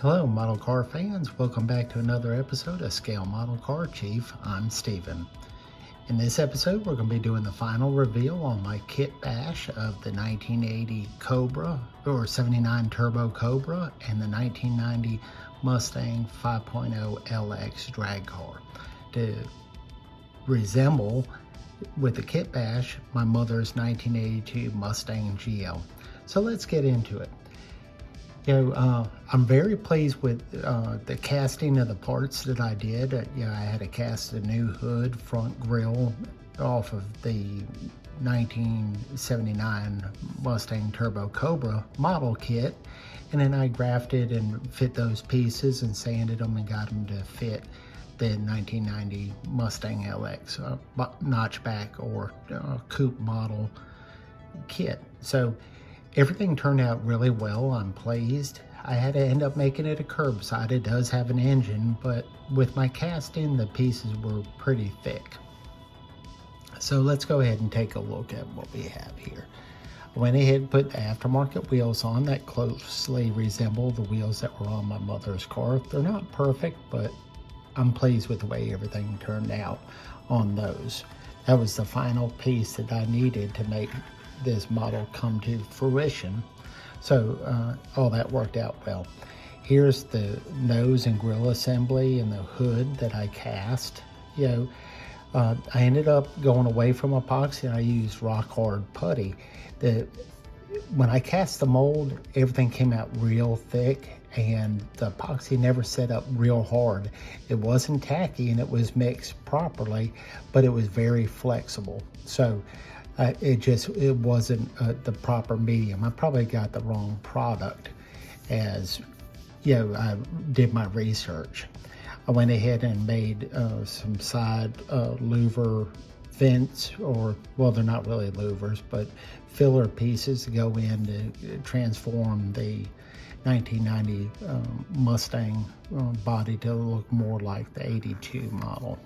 Hello, model car fans. Welcome back to another episode of Scale Model Car Chief. I'm Steven. In this episode, we're going to be doing the final reveal on my kit bash of the 1980 Cobra or 79 Turbo Cobra and the 1990 Mustang 5.0 LX drag car to resemble, with the kit bash, my mother's 1982 Mustang GL. So let's get into it. I'm very pleased with the casting of the parts that I did. I had to cast a new hood, front grille off of the 1979 Mustang Turbo Cobra model kit, and then I grafted and fit those pieces and sanded them and got them to fit the 1990 Mustang LX notchback or coupe model kit. So everything turned out really well. I'm pleased. I had to end up making it a curbside. It does have an engine, but with my casting, the pieces were pretty thick. So let's go ahead and take a look at what we have here. I went ahead and put the aftermarket wheels on that closely resemble the wheels that were on my mother's car. They're not perfect, but I'm pleased with the way everything turned out on those. That was the final piece that I needed to make this model come to fruition. So all that worked out well. Here's the nose and grille assembly and the hood that I cast. I ended up going away from epoxy and I used rock hard putty. When I cast the mold, everything came out real thick and the epoxy never set up real hard. It wasn't tacky and it was mixed properly, but it was very flexible. So it wasn't the proper medium. I probably got the wrong product as, I did my research. I went ahead and made some side louver vents, or, well, they're not really louvers, but filler pieces to go in to transform the 1990 Mustang body to look more like the 82 model.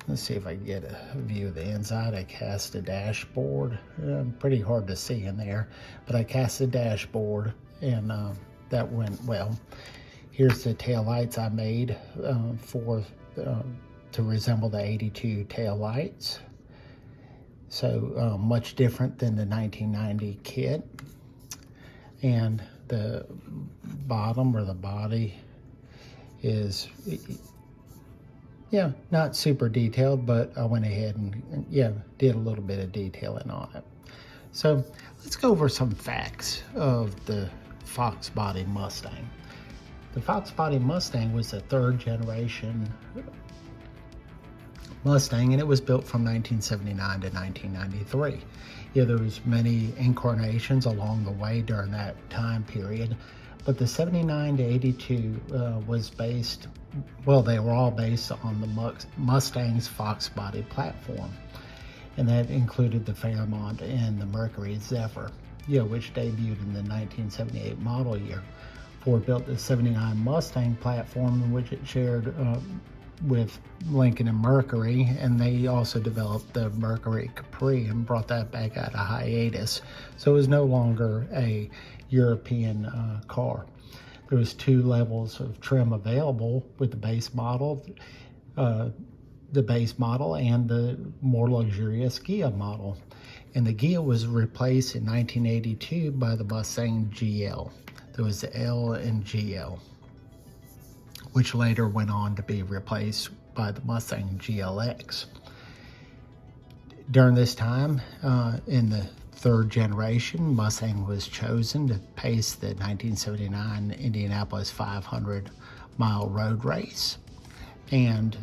Let's see if I can get a view of the inside. I cast a dashboard. Pretty hard to see in there, but I cast a dashboard and that went well. Here's the taillights I made to resemble the 82 taillights. So much different than the 1990 kit. And the bottom or the body is, not super detailed, but I went ahead and did a little bit of detailing on it. So let's go over some facts of the Fox Body Mustang. The Fox Body Mustang was the third generation Mustang, and it was built from 1979 to 1993. There was many incarnations along the way during that time period, but the 79 to 82 was based, well, they were all based on the Mustang's Fox Body platform, and that included the Fairmont and the Mercury Zephyr, which debuted in the 1978 model year. Ford built the 79 Mustang platform, in which it shared with Lincoln and Mercury, and they also developed the Mercury Capri and brought that back out of hiatus. So it was no longer a European car. There was two levels of trim available with the base model, and the more luxurious Ghia model. And the Ghia was replaced in 1982 by the Mustang GL. There was the L and GL, which later went on to be replaced by the Mustang GLX. During this time, in the third generation, Mustang was chosen to pace the 1979 Indianapolis 500-mile road race. And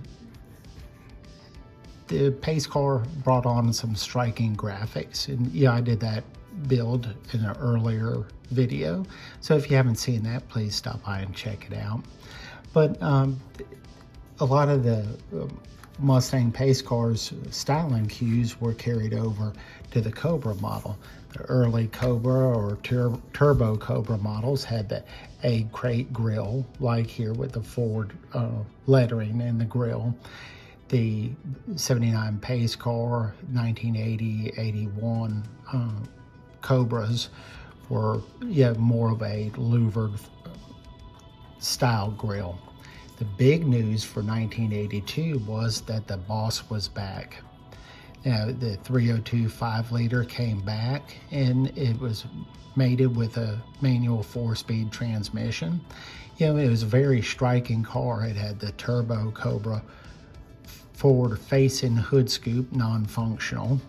the pace car brought on some striking graphics. And I did that build in an earlier video. So if you haven't seen that, please stop by and check it out. But a lot of the Mustang pace cars styling cues were carried over to the Cobra model. The early Cobra or Turbo Cobra models had the egg crate grille, like here with the Ford lettering in the grille. The 79 pace car, 1980, 81 Cobras were more of a louvered style grille. The big news for 1982 was that the Boss was back. The 302 5-liter came back, and it was mated with a manual 4-speed transmission. It was a very striking car. It had the turbo Cobra forward-facing hood scoop, non-functional.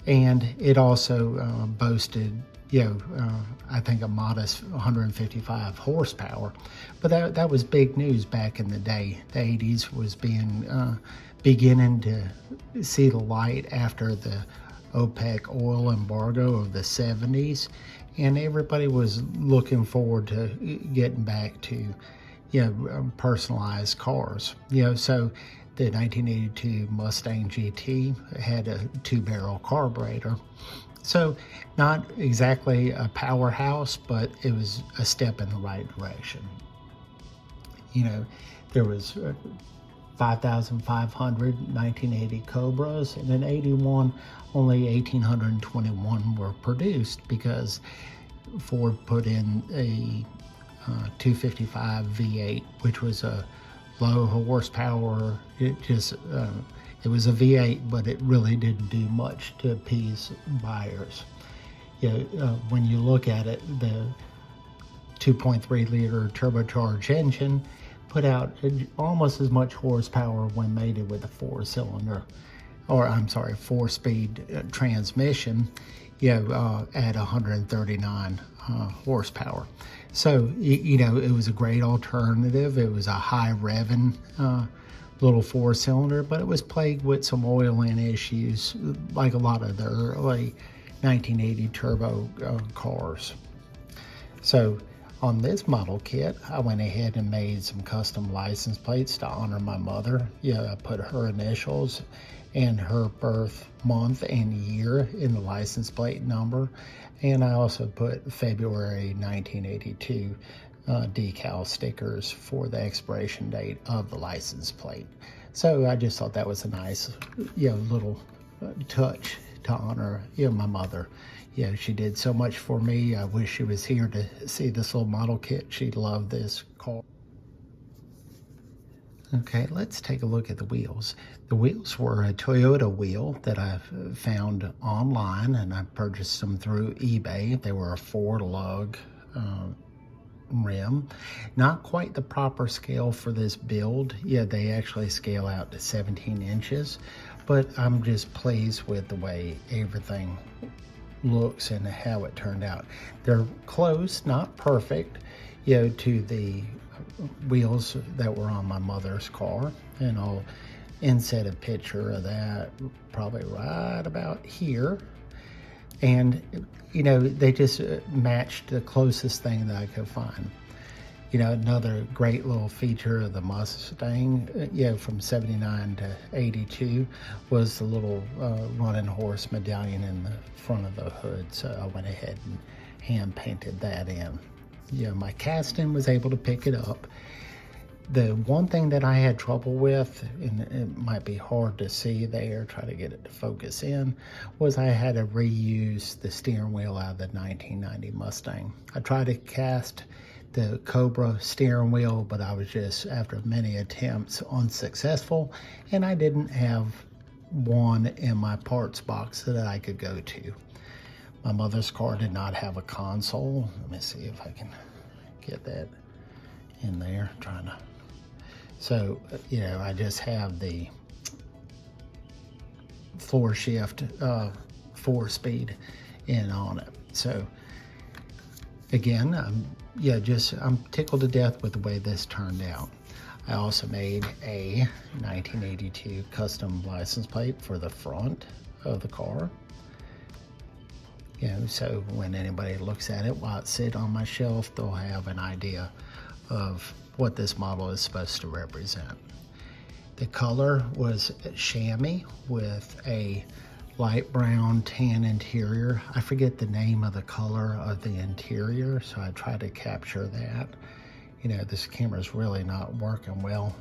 And it also boasted, I think a modest 155 horsepower. But that was big news back in the day. The 80s was beginning to see the light after the OPEC oil embargo of the 70s, and everybody was looking forward to getting back to personalized cars. So the 1982 Mustang GT had a 2-barrel carburetor. So not exactly a powerhouse, but it was a step in the right direction. There was 5,500 1980 Cobras, and in 81 only 1,821 were produced because Ford put in a 255 V8, which was a low horsepower. It was a V8, but it really didn't do much to appease buyers. When you look at it, the 2.3 liter turbocharged engine put out almost as much horsepower when mated with a 4-speed transmission, at 139 horsepower. So, it was a great alternative. It was a high revving little 4-cylinder, but it was plagued with some oil-in issues, like a lot of the early 1980 turbo cars. So, on this model kit, I went ahead and made some custom license plates to honor my mother. I put her initials and her birth month and year in the license plate number. And I also put February 1982 decal stickers for the expiration date of the license plate. So I just thought that was a nice, little touch to honor, my mother. She did so much for me. I wish she was here to see this little model kit. She'd love this car. Okay, let's take a look at the wheels. The wheels were a Toyota wheel that I found online, and I purchased them through eBay. They were a 4-lug rim. Not quite the proper scale for this build. They actually scale out to 17 inches, but I'm just pleased with the way everything looks and how it turned out. They're close, not perfect, to the wheels that were on my mother's car, and I'll insert a picture of that probably right about here. And they just matched the closest thing that I could find. Another great little feature of the Mustang, from 79 to 82 was the little running horse medallion in the front of the hood. So I went ahead and hand painted that in. My casting was able to pick it up. The one thing that I had trouble with, and it might be hard to see there, try to get it to focus in, was I had to reuse the steering wheel out of the 1990 Mustang. I tried to cast the Cobra steering wheel, but I was just, after many attempts, unsuccessful, and I didn't have one in my parts box that I could go to. My mother's car did not have a console. Let me see if I can get that in there. So, I just have the floor shift 4-speed in on it. So, again, I'm tickled to death with the way this turned out. I also made a 1982 custom license plate for the front of the car. So when anybody looks at it while it's sitting on my shelf, they'll have an idea of what this model is supposed to represent. The color was chamois with a light brown tan interior. I forget the name of the color of the interior, so I tried to capture that. This camera's really not working well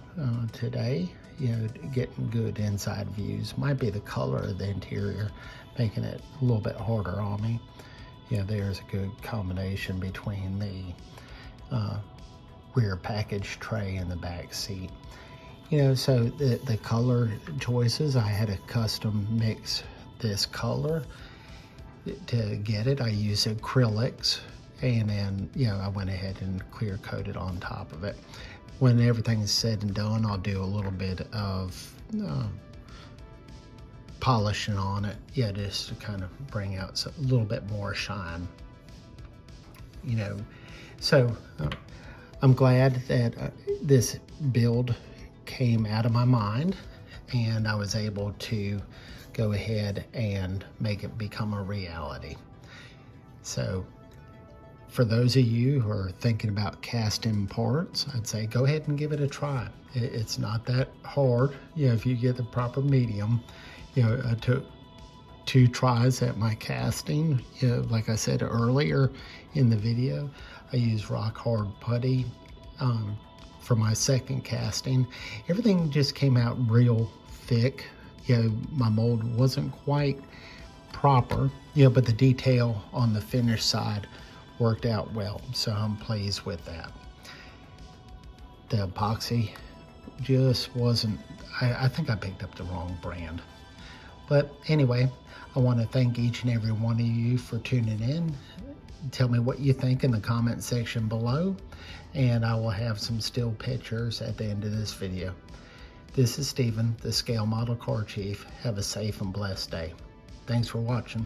today. Getting good inside views. Might be the color of the interior making it a little bit harder on me. There's a good combination between the rear package tray in the back seat. So the color choices, I had a custom mix this color. To get it, I use acrylics, and then, I went ahead and clear coated on top of it. When everything's said and done, I'll do a little bit of polishing on it, just to kind of bring out a little bit more shine. So I'm glad that this build came out of my mind, and I was able to go ahead and make it become a reality. So for those of you who are thinking about casting parts, I'd say go ahead and give it a try. It's not that hard, if you get the proper medium. I took 2 tries at my casting. Like I said earlier in the video, I used rock hard putty for my second casting. Everything just came out real thick. My mold wasn't quite proper, but the detail on the finished side worked out well, so I'm pleased with that. The epoxy just wasn't, I think I picked up the wrong brand. But anyway, I want to thank each and every one of you for tuning in. Tell me what you think in the comment section below, and I will have some still pictures at the end of this video. This is Steven, the Scale Model Car Chief. Have a safe and blessed day. Thanks for watching.